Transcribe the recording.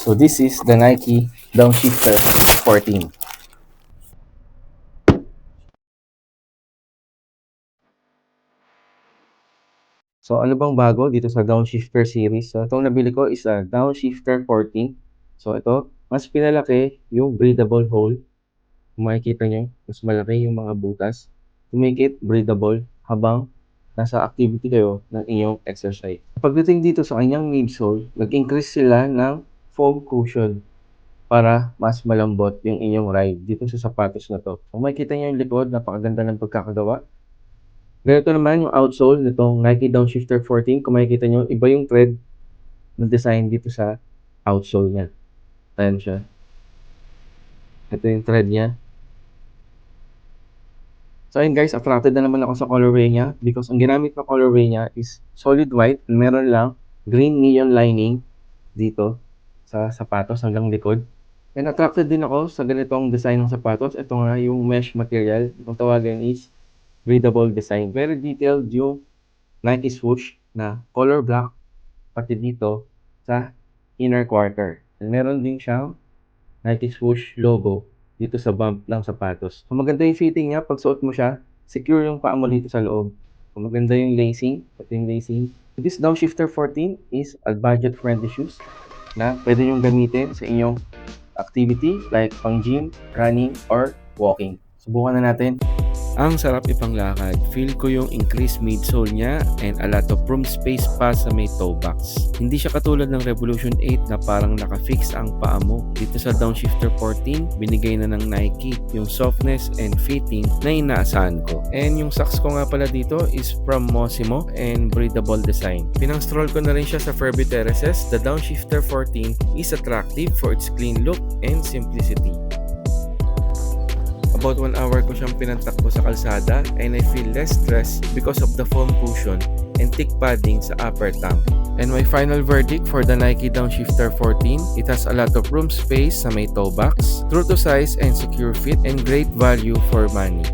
So this is the Nike Downshifter 14. So ano bang bago dito sa Downshifter series? So itong nabili ko is a Downshifter 14. So ito, mas pinalaki yung breathable hole. Kung makikita nyo, mas malaki yung mga butas to make it breathable habang nasa activity kayo ng inyong exercise. Pagdating dito sa kanyang midsole, nag-increase sila ng foam cushion para mas malambot yung inyong ride dito sa sapatos na to. Kung makikita nyo yung likod, napakaganda ng pagkakagawa. Ganito naman yung outsole nitong Nike Downshifter 14. Kung makikita nyo, iba yung thread na design dito sa outsole niya. Ayan siya. Ito yung thread niya. So ayun guys, attracted na naman ako sa colorway niya because ang ginamit na colorway niya is solid white. Meron lang green neon lining dito sa sapatos hanggang likod. And attracted din ako sa ganitong design ng sapatos. Ito nga yung mesh material. Ang tawagan is breathable design. Very detailed yung Nike swoosh na color black pati dito sa inner quarter. And meron din siyang Nike swoosh logo dito sa bump ng sapatos. So maganda yung fitting niya. Pag suot mo siya, secure yung paa mo dito sa loob. So maganda yung lacing, pati yung lacing. This Downshifter 14 is a budget-friendly shoes na pwede nyo gamitin sa inyong activity like pang gym, running, or walking. Subukan na natin. Ang sarap ipanglakad. Feel ko yung increased midsole niya and a lot of room space pa sa may toe box. Hindi siya katulad ng Revolution 8 na parang nakafix ang paa mo. Dito sa Downshifter 14, binigay na ng Nike yung softness and fitting na inaasahan ko. And yung socks ko nga pala dito is from Mossimo and breathable design. Pinang-stroll ko na rin siya sa Furby Terraces. The Downshifter 14 is attractive for its clean look and simplicity. About 1 hour ko siyang pinantakbo sa kalsada and I feel less stressed because of the foam cushion and thick padding sa upper tongue. And my final verdict for the Nike Downshifter 14, it has a lot of room space sa may toe box, true to size and secure fit, and great value for money.